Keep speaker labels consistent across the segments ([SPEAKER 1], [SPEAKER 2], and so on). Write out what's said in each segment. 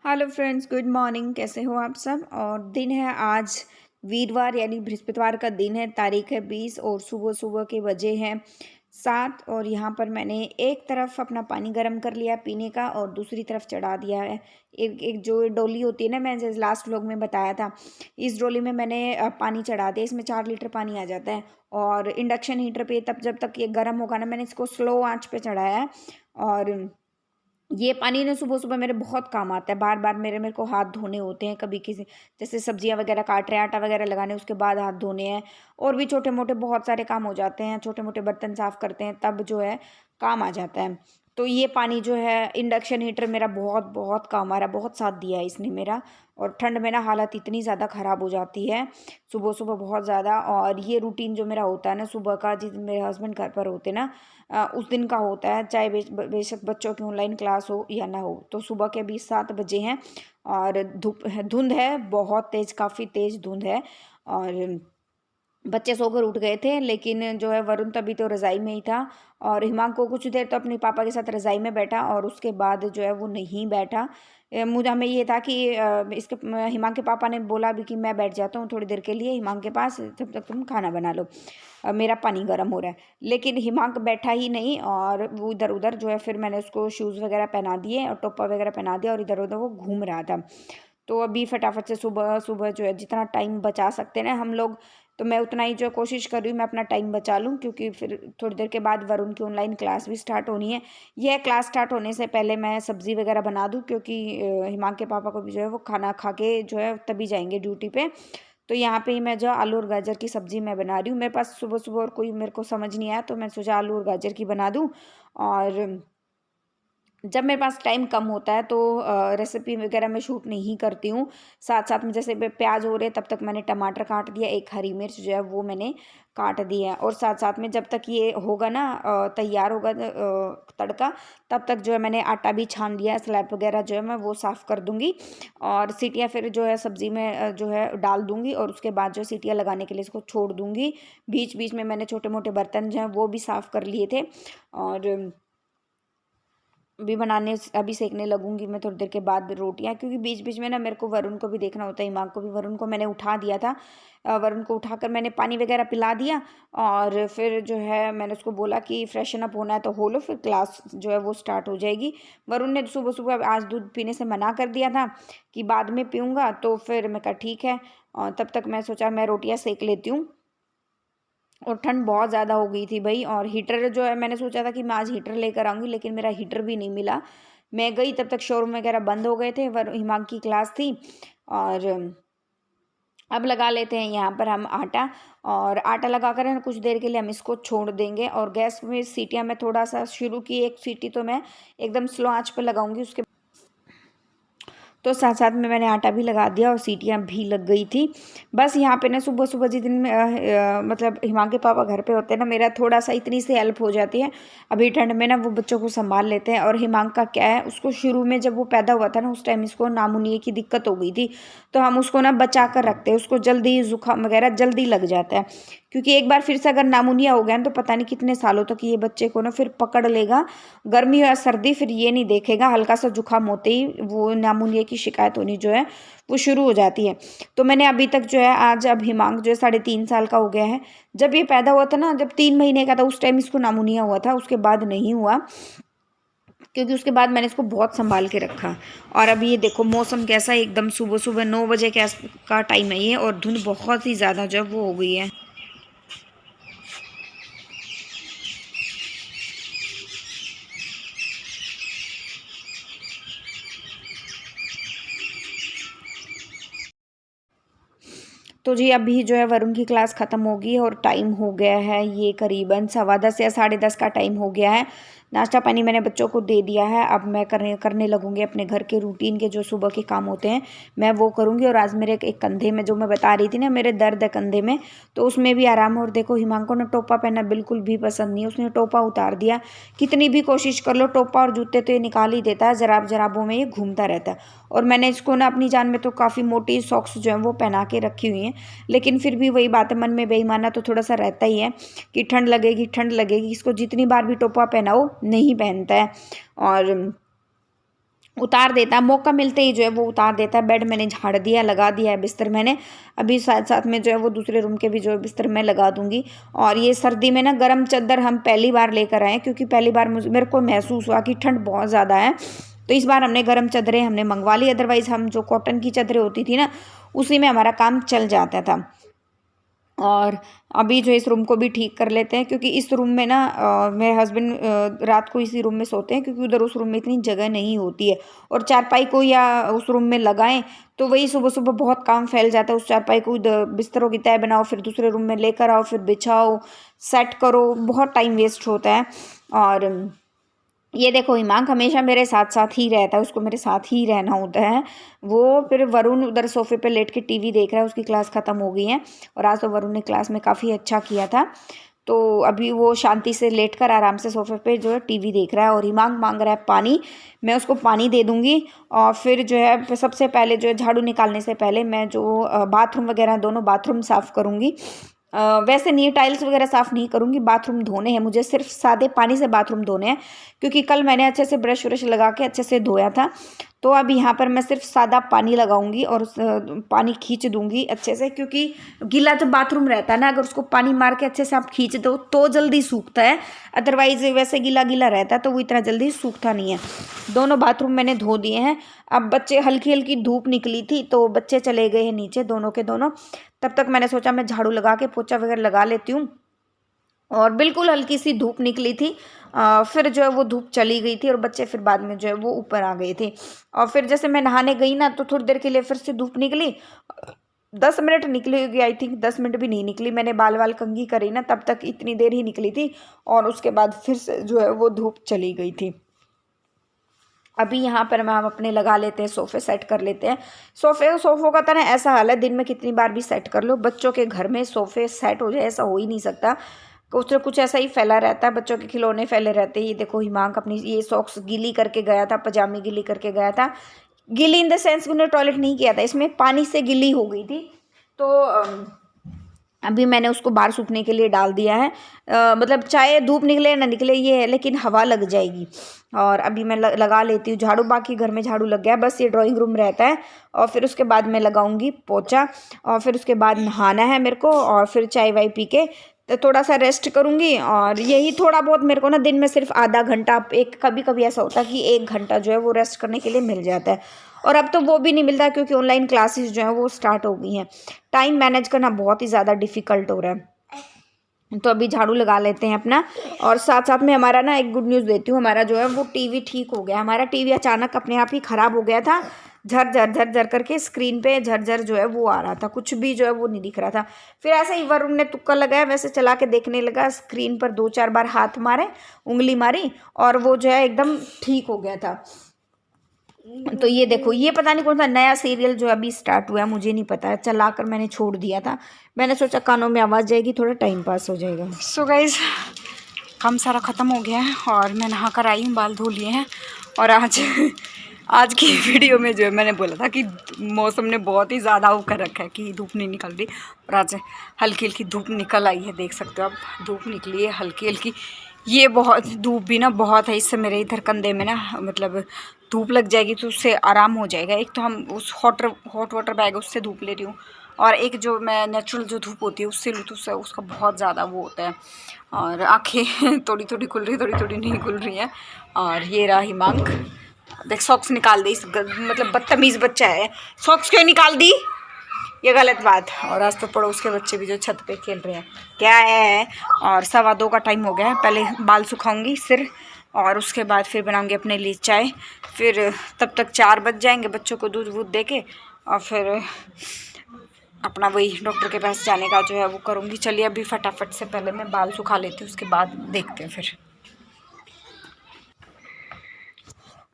[SPEAKER 1] Hello friends, good morning. कैसे हो आप सब। और दिन है आज वीरवार यानी बृहस्पतिवार का दिन है। तारीख है 20 और सुबह सुबह के बजे हैं 7। और यहाँ पर मैंने एक तरफ अपना पानी गर्म कर लिया पीने का और दूसरी तरफ चढ़ा दिया है एक एक जो डोली होती है ना, मैं जैसे लास्ट व्लॉग में बताया था, इस डोली में मैंने पानी चढ़ा दिया। इसमें 4 लीटर पानी आ जाता है। और इंडक्शन हीटर पे तब जब तक ये गर्म होगा ना, मैंने इसको स्लो आंच पे चढ़ाया है। और ये पानी ना सुबह सुबह मेरे बहुत काम आता है। बार बार मेरे को हाथ धोने होते हैं, कभी किसी जैसे सब्जियां वगैरह काट रहे हैं, आटा वगैरह लगाने, उसके बाद हाथ धोने हैं। और भी छोटे मोटे बहुत सारे काम हो जाते हैं, छोटे मोटे बर्तन साफ करते हैं, तब जो है काम आ जाता है। तो ये पानी जो है इंडक्शन हीटर मेरा बहुत बहुत काम आ रहा है, बहुत साथ दिया है इसने मेरा। और ठंड में ना हालत इतनी ज़्यादा ख़राब हो जाती है सुबह सुबह, बहुत ज़्यादा। और ये रूटीन जो मेरा होता है ना सुबह का, जिस दिन मेरे हस्बैंड घर पर होते ना, उस दिन का होता है। चाहे बेशक बच्चों की ऑनलाइन क्लास हो या ना हो, तो सुबह के भी 7 बजे हैं। और धुंध है, बहुत तेज़, काफ़ी तेज़ धुंध है। और बच्चे सोकर उठ गए थे, लेकिन जो है वरुण तभी तो रज़ाई में ही था। और हिमांक को कुछ देर तो अपने पापा के साथ रज़ाई में बैठा, और उसके बाद जो है वो नहीं बैठा। मुझे हमें ये था कि इसके हिमांक के पापा ने बोला भी कि मैं बैठ जाता हूँ थोड़ी देर के लिए हिमांक के पास, जब तक तुम खाना बना लो, मेरा पानी गर्म हो रहा है। लेकिन हिमांक बैठा ही नहीं, और वो इधर उधर जो है, फिर मैंने उसको शूज़ वगैरह पहना दिए और टोपा वगैरह पहना दिया, और इधर उधर वो घूम रहा था। तो अभी फटाफट से सुबह सुबह जो है जितना टाइम बचा सकते हैं ना हम लोग, तो मैं उतना ही जो कोशिश कर रही हूँ मैं अपना टाइम बचा लूँ, क्योंकि फिर थोड़ी देर के बाद वरुण की ऑनलाइन क्लास भी स्टार्ट होनी है। यह क्लास स्टार्ट होने से पहले मैं सब्ज़ी वगैरह बना दूँ, क्योंकि हिमांक के पापा को भी जो है वो खाना खा के जो है तभी जाएंगे ड्यूटी पे। तो यहाँ पे ही मैं जो आलू और गाजर की सब्ज़ी मैं बना रही हूँ। मेरे पास सुबह सुबह और कोई मेरे को समझ नहीं आया, तो मैं सोचा आलू और गाजर की बना दूँ। और जब मेरे पास टाइम कम होता है तो रेसिपी वगैरह मैं शूट नहीं करती हूँ। साथ साथ में जैसे प्याज हो रहे हैं, तब तक मैंने टमाटर काट दिया, एक हरी मिर्च जो है वो मैंने काट दी है। और साथ साथ में जब तक ये होगा ना, तैयार होगा तड़का, तब तक जो है मैंने आटा भी छान लिया है। स्लैब वगैरह जो है मैं वो साफ़ कर दूँगी, और सीटियाँ फिर जो है सब्ज़ी में जो है डाल दूँगी, और उसके बाद जो सीटियाँ लगाने के लिए इसको छोड़ दूँगी। बीच बीच में मैंने छोटे मोटे बर्तन जो हैं वो भी साफ़ कर लिए थे। और अभी बनाने अभी सेकने लगूंगी मैं थोड़ी देर के बाद रोटियां, क्योंकि बीच बीच में ना मेरे को वरुण को भी देखना होता है, ईमाम को भी। वरुण को मैंने उठा दिया था, वरुण को उठाकर मैंने पानी वगैरह पिला दिया। और फिर जो है मैंने उसको बोला कि फ्रेशन अप होना है तो हो लो, फिर क्लास जो है वो स्टार्ट हो जाएगी। वरुण ने सुबह सुबह आज दूध पीने से मना कर दिया था कि बाद में पीऊँगा, तो फिर मैं कहा ठीक है। और तब तक मैं सोचा मैं रोटियाँ सेक लेती हूँ। और ठंड बहुत ज़्यादा हो गई थी भाई। और हीटर जो है मैंने सोचा था कि मैं आज हीटर लेकर आऊँगी, लेकिन मेरा हीटर भी नहीं मिला। मैं गई तब तक शोरूम वगैरह बंद हो गए थे, हिमांक की क्लास थी। और अब लगा लेते हैं यहाँ पर हम आटा। और आटा लगा कर है ना कुछ देर के लिए हम इसको छोड़ देंगे। और गैस में सीटियाँ मैं थोड़ा सा शुरू की, एक सीटी तो मैं एकदम स्लो आंच पर लगाऊंगी, उसके तो साथ साथ में मैंने आटा भी लगा दिया और सीटियाँ भी लग गई थी। बस यहाँ पे ना सुबह सुबह जिस दिन मतलब हिमांक के पापा घर पे होते हैं ना, मेरा थोड़ा सा इतनी सी हेल्प हो जाती है। अभी ठंड में ना वो बच्चों को संभाल लेते हैं। और हिमांक का क्या है, उसको शुरू में जब वो पैदा हुआ था ना, उस टाइम इसको नामुनिया की दिक्कत हो गई थी। तो हम उसको ना बचा कर रखते हैं, उसको जल्दी जुकाम वगैरह जल्दी लग जाता है। क्योंकि एक बार फिर से अगर नामुनिया हो गया ना, तो पता नहीं कितने सालों तक ये बच्चे को ना फिर पकड़ लेगा। गर्मी या सर्दी फिर ये नहीं देखेगा, हल्का सा जुकाम होते ही वो नामुनिया की शिकायत होनी जो है वो शुरू हो जाती है। तो मैंने अभी तक जो है, आज अब हिमांक जो है 3.5 साल का हो गया है। जब ये पैदा हुआ था ना, जब 3 महीने का था, उस टाइम इसको नामुनिया हुआ था, उसके बाद नहीं हुआ। क्योंकि उसके बाद मैंने इसको बहुत संभाल के रखा। और अभी ये देखो मौसम कैसा है, एकदम सुबह सुबह 9 बजे का टाइम है ये, और धुंध बहुत ही ज़्यादा जो है वो हो गई है। तो जी अभी जो है वरुण की क्लास ख़त्म होगी और टाइम हो गया है ये करीबन 10:15 या 10:30 का टाइम हो गया है। नाश्ता पानी मैंने बच्चों को दे दिया है। अब मैं करने लगूंगी अपने घर के रूटीन के जो सुबह के काम होते हैं, मैं वो करूंगी। और आज मेरे एक कंधे में, जो मैं बता रही थी ना मेरे दर्द है कंधे में, तो उसमें भी आराम है। और देखो हिमांक को ना टोपा पहनना बिल्कुल भी पसंद नहीं है, उसने टोपा उतार दिया। कितनी भी कोशिश कर लो, टोपा और जूते तो ये निकाल ही देता है, जराब जराबों में ये घूमता रहता है। और मैंने इसको ना अपनी जान में तो काफ़ी मोटी सॉक्स जो है वो पहना के रखी हुई हैं, लेकिन फिर भी वही बात है, मन में बेईमाना तो थोड़ा सा रहता ही है कि ठंड लगेगी ठंड लगेगी। इसको जितनी बार भी टोपा पहनाओ नहीं पहनता है। और उतार देता है, मौका मिलते ही जो है वो उतार देता है। बेड मैंने झाड़ दिया, लगा दिया है बिस्तर मैंने, अभी साथ साथ में जो है वो दूसरे रूम के भी जो है बिस्तर मैं लगा दूंगी। और ये सर्दी में ना गर्म चादर हम पहली बार लेकर आए, क्योंकि पहली बार मेरे को महसूस हुआ कि ठंड बहुत ज़्यादा है, तो इस बार हमने गर्म चादरें हमने मंगवा ली। अदरवाइज़ हम जो कॉटन की चादरें होती थी ना, उसी में हमारा काम चल जाता था। और अभी जो इस रूम को भी ठीक कर लेते हैं, क्योंकि इस रूम में ना मेरे हस्बैंड रात को इसी रूम में सोते हैं, क्योंकि उधर उस रूम में इतनी जगह नहीं होती है। और चारपाई को या उस रूम में लगाएं तो वही सुबह सुबह बहुत काम फैल जाता है। उस चारपाई को बिस्तरों की तय बनाओ, फिर दूसरे रूम में लेकर आओ, फिर बिछाओ, सेट करो, बहुत टाइम वेस्ट होता है। और ये देखो हिमांक हमेशा मेरे साथ साथ ही रहता है, उसको मेरे साथ ही रहना होता है। वो फिर वरुण उधर सोफे पे लेट के टीवी देख रहा है, उसकी क्लास ख़त्म हो गई है और आज तो वरुण ने क्लास में काफ़ी अच्छा किया था, तो अभी वो शांति से लेट कर आराम से सोफे पे जो है टीवी देख रहा है। और हिमांक मांग रहा है पानी, मैं उसको पानी दे दूँगी। और फिर जो है सबसे पहले जो है झाड़ू निकालने से पहले मैं जो बाथरूम वगैरह दोनों बाथरूम साफ़ करूँगी। वैसे नहीं, टाइल्स वगैरह साफ़ नहीं करूँगी, बाथरूम धोने हैं मुझे, सिर्फ सादे पानी से बाथरूम धोने हैं, क्योंकि कल मैंने अच्छे से ब्रश व्रश लगा के अच्छे से धोया था। तो अब यहाँ पर मैं सिर्फ सादा पानी लगाऊंगी और पानी खींच दूंगी अच्छे से, क्योंकि गीला जो बाथरूम रहता है ना, अगर उसको पानी मार के अच्छे से आप खींच दो तो जल्दी सूखता है, अदरवाइज वैसे गीला गीला रहता है तो वो इतना जल्दी सूखता नहीं है। दोनों बाथरूम मैंने धो दिए हैं। अब बच्चे, हल्की हल्की धूप निकली थी तो बच्चे चले गए हैं नीचे दोनों के दोनों, तब तक मैंने सोचा मैं झाड़ू लगा के पोछा वगैरह लगा लेती हूँ। और बिल्कुल हल्की सी धूप निकली थी, फिर जो है वो धूप चली गई थी और बच्चे फिर बाद में जो है वो ऊपर आ गए थे। और फिर जैसे मैं नहाने गई ना, तो थोड़ी देर के लिए फिर से धूप निकली, 10 मिनट निकली होगी, आई थिंक 10 मिनट भी नहीं निकली। मैंने बाल वाल कंघी करी ना, तब तक इतनी देर ही निकली थी और उसके बाद फिर से जो है वो धूप चली गई थी। अभी यहाँ पर हम अपने लगा लेते हैं, सोफ़े सेट कर लेते हैं। सोफ़ों का तो ना ऐसा हाल है, दिन में कितनी बार भी सेट कर लो, बच्चों के घर में सोफ़े सेट हो जाए ऐसा हो ही नहीं सकता। कुछ न कुछ ऐसा ही फैला रहता है, बच्चों के खिलौने फैले रहते हैं। ये देखो हिमांक अपनी ये सॉक्स गीली करके गया था, पजामी गीली करके गया था। गीली इन द सेंस उन्होंने टॉयलेट नहीं किया था, इसमें पानी से गीली हो गई थी, तो अभी मैंने उसको बाहर सूखने के लिए डाल दिया है। मतलब चाहे धूप निकले ना निकले ये है, लेकिन हवा लग जाएगी। और अभी मैं लगा लेती हूँ झाड़ू, बाकी घर में झाड़ू लग गया है, बस ये ड्राइंग रूम रहता है। और फिर उसके बाद मैं लगाऊंगी पोछा, और फिर उसके बाद नहाना है मेरे को, और फिर चाय वाय पी के तो थोड़ा सा रेस्ट करूँगी। और यही थोड़ा बहुत मेरे को ना दिन में सिर्फ आधा घंटा, एक कभी कभी ऐसा होता है कि 1 घंटा जो है वो रेस्ट करने के लिए मिल जाता है, और अब तो वो भी नहीं मिलता, क्योंकि ऑनलाइन क्लासेस जो हैं वो स्टार्ट हो गई हैं। टाइम मैनेज करना बहुत ही ज़्यादा डिफ़िकल्ट हो रहा है। तो अभी झाड़ू लगा लेते हैं अपना, और साथ साथ में हमारा ना एक गुड न्यूज़ देती हूँ, हमारा जो है वो टीवी ठीक हो गया। हमारा टीवी अचानक अपने आप ही ख़राब हो गया था, झर करके स्क्रीन पे झर जो है वो आ रहा था, कुछ भी जो है वो नहीं दिख रहा था। फिर ऐसे ही वरुण ने तुक्का लगाया, वैसे चला के देखने लगा, स्क्रीन पर 2-4 बार हाथ मारे, उंगली मारी, और वो जो है एकदम ठीक हो गया था। तो ये देखो, ये पता नहीं कौन सा नया सीरियल जो अभी स्टार्ट हुआ है, मुझे नहीं पता है, चला कर मैंने छोड़ दिया था। मैंने सोचा कानों में आवाज़ जाएगी, थोड़ा टाइम पास हो जाएगा। सो गाइज, काम सारा ख़त्म हो गया है और मैं नहा कर आई हूँ, बाल धो लिए हैं। और आज की वीडियो में जो है मैंने बोला था कि मौसम ने बहुत ही ज़्यादा वो कर रखा है कि धूप नहीं निकल रही, और आज हल्की हल्की धूप निकल आई है, देख सकते हो आप, धूप निकली है हल्की हल्की। ये बहुत धूप भी ना बहुत है, इससे मेरे इधर कंधे में ना मतलब धूप लग जाएगी तो उससे आराम हो जाएगा। एक तो हम उस हॉट वाटर बैग उससे धूप ले रही हूँ, और एक जो मैं नेचुरल जो धूप होती है उससे लूँ तो उसका बहुत ज़्यादा वो होता है। और आँखें थोड़ी थोड़ी खुल रही, थोड़ी थोड़ी नहीं खुल रही हैं। और ये रहा हिमांक, देख सॉक्स निकाल दी, मतलब बदतमीज़ बच्चा है, सॉक्स क्यों निकाल दी, ये गलत बात। और आज तो पड़ोस के बच्चे भी जो छत पे खेल रहे हैं, क्या है। और 2:15 का टाइम हो गया है, पहले बाल सुखाऊंगी सिर, और उसके बाद फिर बनाऊंगी अपने लिए चाय। फिर तब तक 4 बज जाएंगे, बच्चों को दूध वूध दे के, और फिर अपना वही डॉक्टर के पास जाने का जो है वो करूँगी। चलिए अभी फटाफट से पहले मैं बाल सुखा लेती हूँ, उसके बाद देखते हैं फिर।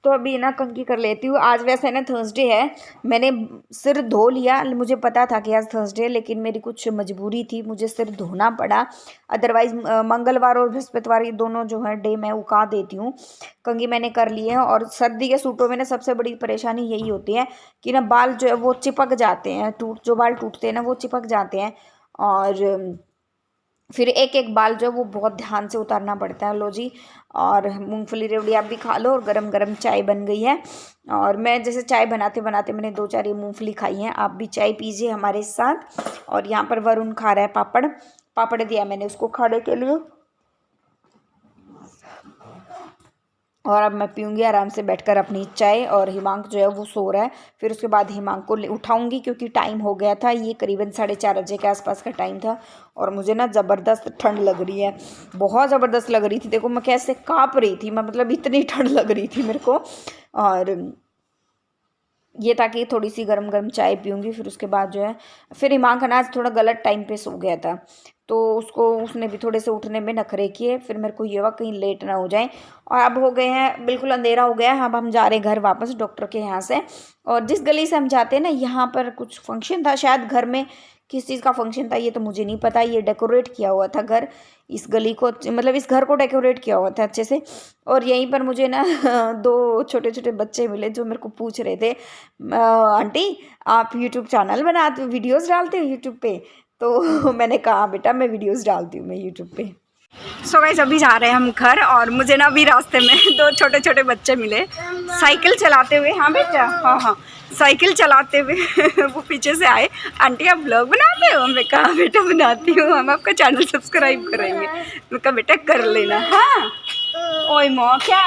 [SPEAKER 1] तो अभी ना कंघी कर लेती हूँ। आज वैसे ना थर्सडे है, मैंने सिर धो लिया, मुझे पता था कि आज थर्सडे है, लेकिन मेरी कुछ मजबूरी थी, मुझे सिर धोना पड़ा। अदरवाइज़ मंगलवार और बृहस्पतिवार ये दोनों जो है डे मैं उका देती हूँ। कंघी मैंने कर ली है। और सर्दी के सूटों में ना सबसे बड़ी परेशानी यही होती है कि ना बाल जो है वो चिपक जाते हैं, जो बाल टूटते हैं ना वो चिपक जाते हैं। और फिर एक एक बाल जो है वो बहुत ध्यान से उतारना पड़ता है। लो जी, और मूंगफली रेवड़ी आप भी खा लो, और गरम गरम चाय बन गई है। और मैं जैसे चाय बनाते बनाते मैंने 2-4 ये मूंगफली खाई हैं। आप भी चाय पीजिए हमारे साथ। और यहाँ पर वरुण खा रहा है पापड़, पापड़ दिया मैंने उसको खाने के लिए। और अब मैं पीऊँगी आराम से बैठकर अपनी चाय। और हिमांक जो है वो सो रहा है। फिर उसके बाद हिमांक को उठाऊंगी, क्योंकि टाइम हो गया था, ये करीबन 4:30 बजे के आसपास का टाइम था। और मुझे ना ज़बरदस्त ठंड लग रही है, बहुत ज़बरदस्त लग रही थी। देखो मैं कैसे काँप रही थी, मैं मतलब इतनी ठंड लग रही थी मेरे को। और ये ताकि थोड़ी सी गरम गरम चाय पीऊँगी। फिर उसके बाद जो है, फिर हिमांक अनाज थोड़ा गलत टाइम पे सो गया था, तो उसने भी थोड़े से उठने में नखरे किए। फिर मेरे को ये हुआ कहीं लेट ना हो जाए। और अब हो गए हैं, बिल्कुल अंधेरा हो गया है। अब हम जा रहे हैं घर वापस डॉक्टर के यहाँ से। और जिस गली से हम जाते हैं ना, यहाँ पर कुछ फंक्शन था शायद घर में, किस चीज़ का फंक्शन था ये तो मुझे नहीं पता। ये डेकोरेट किया हुआ था घर, इस गली को, मतलब इस घर को डेकोरेट किया हुआ था अच्छे से। और यहीं पर मुझे ना 2 छोटे छोटे बच्चे मिले जो मेरे को पूछ रहे थे, आंटी आप यूट्यूब चैनल बनाते हो, वीडियोज़ डालते हो यूट्यूब पे? तो मैंने कहा बेटा मैं वीडियोज़ डालती हूँ मैं यूट्यूब पे। सो गाइस अभी जा रहे हैं हम घर। और मुझे ना अभी रास्ते में 2 छोटे छोटे बच्चे मिले साइकिल चलाते हुए। हाँ बेटा, हाँ हाँ, साइकिल चलाते हुए वो पीछे से आए, आंटी आप ब्लॉग बनाते हो? मैं कहा बेटा बनाती हूँ, हम आपका चैनल सब्सक्राइब करेंगे। मैं कहा बेटा कर लेना। हाँ ओए माँ क्या,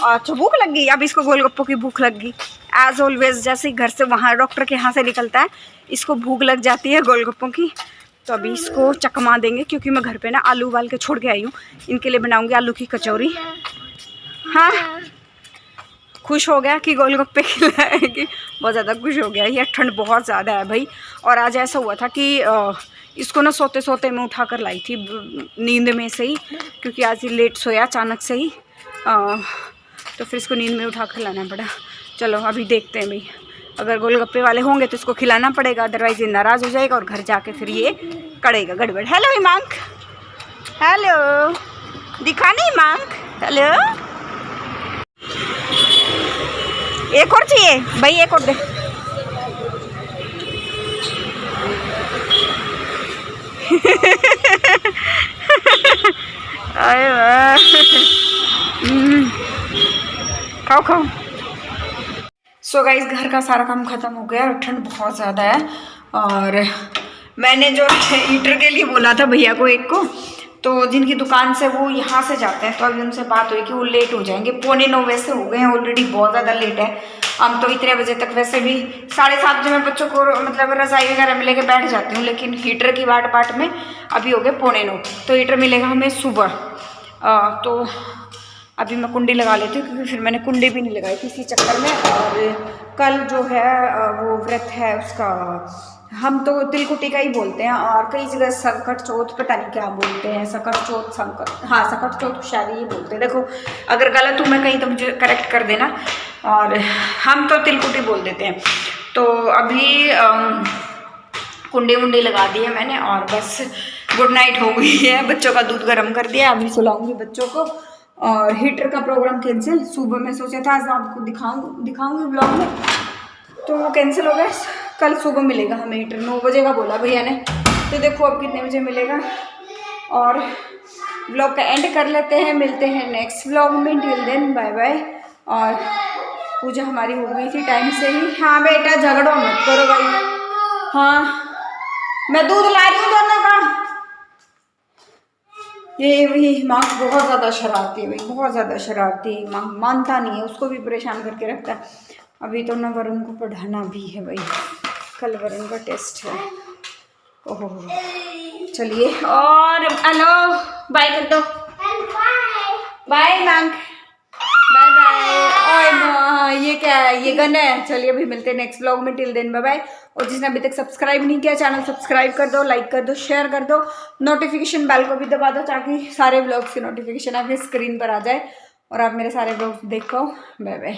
[SPEAKER 1] अच्छा भूख लग गई? अब इसको गोलगप्पों की भूख लग गई। एज ऑलवेज जैसे घर से वहाँ डॉक्टर के यहाँ से निकलता है, इसको भूख लग जाती है गोलगप्पों की। तो अभी इसको चकमा देंगे, क्योंकि मैं घर पे ना आलू उबाल के छोड़ के आई हूँ। इनके लिए बनाऊंगी आलू की कचौरी। हाँ खुश हो गया कि गोलगप्पे खिलाएगी, बहुत ज़्यादा खुश हो गया। ये ठंड बहुत ज़्यादा है भाई। और आज ऐसा हुआ था कि इसको ना सोते सोते मैं उठा कर लाई थी नींद में से ही, क्योंकि आज ये लेट सोया अचानक से ही। तो फिर इसको नींद में उठा कर लाना पड़ा। चलो अभी देखते हैं भाई, अगर गोलगप्पे वाले होंगे तो इसको खिलाना पड़ेगा, अदरवाइज़ ये नाराज़ हो जाएगा और घर जाके फिर ये करेगा गड़बड़। हेलो हिमांक, हेलो दिखा नहीं हिमांक, हेलो। एक और चाहिए भाई, एक और दे। अरे वाह, खाओ खाओ। सो गाइस घर का सारा काम ख़त्म हो गया और ठंड बहुत ज़्यादा है। और मैंने जो हीटर के लिए बोला था भैया को एक को, तो जिनकी दुकान से वो यहाँ से जाते हैं, तो अभी उनसे बात हुई कि वो लेट हो जाएंगे। 8:45 वैसे हो गए हैं ऑलरेडी, बहुत ज़्यादा लेट है। हम तो इतने बजे तक वैसे भी 7:30 बजे मैं बच्चों को मतलब रज़ाई वगैरह में लेके बैठ जाती हूँ, लेकिन हीटर की बाट में अभी हो गए 8:45। तो हीटर मिलेगा हमें सुबह। तो अभी मैं कुंडी लगा लेती हूँ, क्योंकि फिर मैंने कुंडी भी नहीं लगाई थी इसी चक्कर में। और कल जो है वो व्रत है उसका, हम तो तिलकुटी का ही बोलते हैं, और कई जगह संकट चौथ पता नहीं क्या बोलते हैं, सकट चौथ, संकट, हाँ सकट चौथ शायद ये बोलते हैं। देखो अगर गलत हूँ मैं कहीं तो मुझे करेक्ट कर देना। और हम तो तिलकुटी बोल देते हैं। तो अभी कुंडी वुंडी लगा दी है मैंने, और बस गुड नाइट हो गई है। बच्चों का दूध गर्म कर दिया, अभी सुलाऊंगी बच्चों को। और हीटर का प्रोग्राम कैंसिल, सुबह में सोचा था आज आपको दिखाऊंगी ब्लॉग में, तो वो कैंसिल हो गया। कल सुबह मिलेगा हमें हीटर, 9 बजे का बोला भैया ने। तो देखो अब कितने बजे मिलेगा। और ब्लॉग का एंड कर लेते हैं, मिलते हैं नेक्स्ट ब्लॉग में। Till then bye bye. और पूजा हमारी हो गई थी टाइम से ही। हाँ बेटा झगड़ो मत करो भाई। हाँ मैं दूध ला रही हूँ दोनों का। ये भी माँ बहुत ज़्यादा शरारती है भाई, बहुत ज़्यादा शरारती है। माँ मानता नहीं है, उसको भी परेशान करके रखता है। अभी तो ना वरुण को पढ़ाना भी है भाई, कल वरुण का टेस्ट है। ओहो चलिए, और हेलो बाय कर दो, बाय मैंक, बाय बाय। ओए माँ ये क्या है, ये गन है। चलिए अभी मिलते हैं नेक्स्ट व्लॉग में। Till then bye bye. और जिसने अभी तक सब्सक्राइब नहीं किया चैनल सब्सक्राइब कर दो, लाइक कर दो, शेयर कर दो, नोटिफिकेशन बेल को भी दबा दो, ताकि सारे व्लॉग्स की नोटिफिकेशन आपके स्क्रीन पर आ जाए और आप मेरे सारे व्लॉग्स देखो। Bye bye.